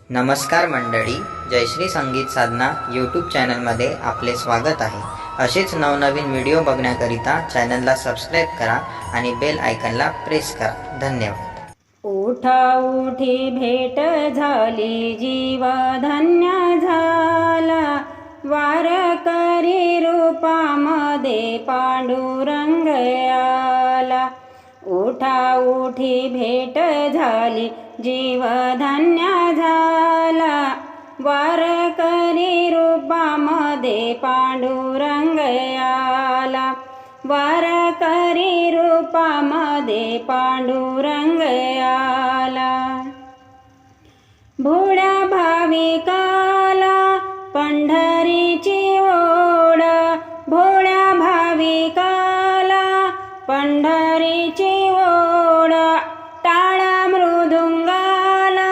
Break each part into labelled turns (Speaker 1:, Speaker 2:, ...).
Speaker 1: नमस्कार मंडळी, जयश्री संगीत साधना यूट्यूब चॅनलमध्ये आपले स्वागत आहे। असेच नवनवीन व्हिडिओ बघण्याकरिता चॅनलला सबस्क्राईब करा आणि बेल आयकॉनला प्रेस करा। धन्यवाद।
Speaker 2: उठा उठी भेट झाली, जीव धन्य झाला, वारकरी रूपामध्ये पांडुरंग आला। उठा उठी भेट झाली, जीव धन्य झाला, वारकरी रूपामध्ये पांडुरंग आला, वारकरी रूपामध्ये पांडुरंग आला। भोळ्या भाविकाला पंढरीची ओढ, भोळ्या भाविकाला पंढरीची ओढ, टाळा मृदुंगाला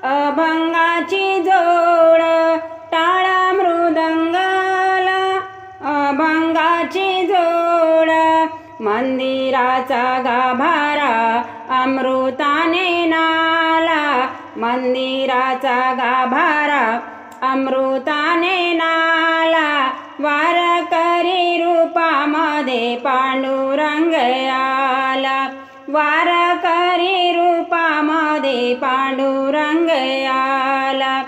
Speaker 2: अभंगाची जोड, टाळा मृदंगाला अभंगाची जोड। मंदिराचा गाभारा अमृताने नाला, मंदिराचा गाभारा अमृताने नाला, वारकरी रूपामध्ये पांडुरंग आला, वारकरी रूपामध्ये पांडुरंग आला।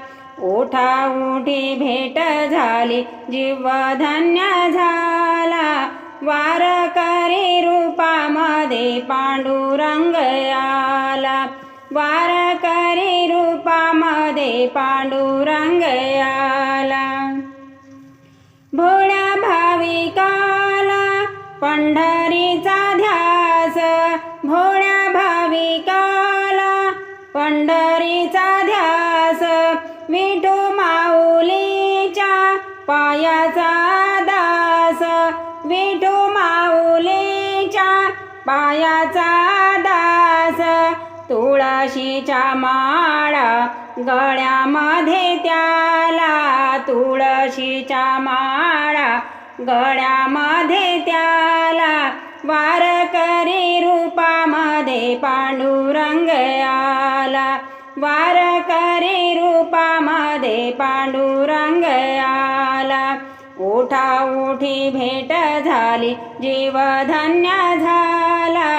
Speaker 2: उठा उठी भेट झाली, जीव धन्य झाला, वारकरी रूपामध्ये पांडुरंग आला, वारकरी रूपामध्ये पांडुरंग आला। भोळ्या भाविकाला पंढरीचा ध्यास, भोळ्या भाविकाला पंढरीचा ध्यास, विठू माऊलीच्या पायाचा दास, विठू माऊलीच्या पायाचा दास। तुळशीच्या माळा गळ्यामध्ये त्याला, तुळशीच्या माळा गळ्यामध्ये त्याला, वारकरी रूपामध्ये पांडुरंग आला, वारकरी रूपामध्ये पांडुरंग आला। उठा उठी भेट झाली, जीव धन्य झाला,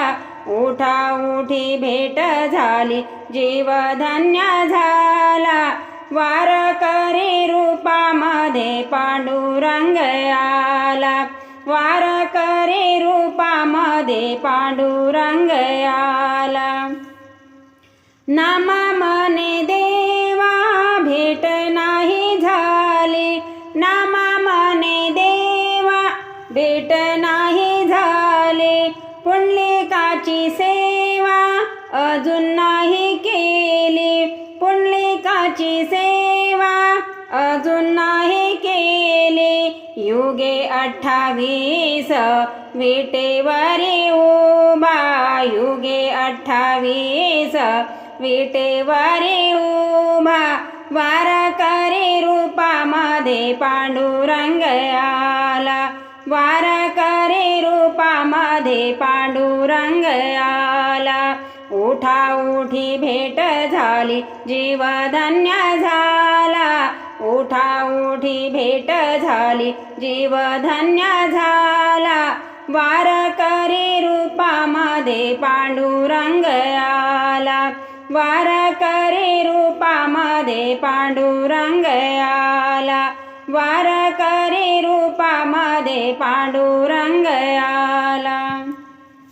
Speaker 2: उठा उठी भेट झाली, जीव धन्य झाला, वारकरी रूपामध्ये पांडुरंग आला, वारकरी रूपामध्ये पांडुरंग आला। नाम म्हणे देवा भेट नाही झाली, नाम म्हणे देवा भेट नाही झाली, पुंडलिकाची सेवा अजून नाही केली, पुंडलिकाची सेवा अजून नाही केली। युगे 28 विटेवरी उभा, युगे 28 विटेवरी उभा, वारकरी रूपामध्ये पांडुरंग आला, वारकरी रूपामध्ये पांडुरंग आला। उठा उठी भेट झाली, जीव धन्य झाला, उठा उठी भेट झाली, जीव धन्य झाला, वारकरी रूपामध्ये पांडुरंग आला, वारकरी रूपामध्ये पांडुरंग आला, वारकरी रूपामध्ये पांडुरंग आला।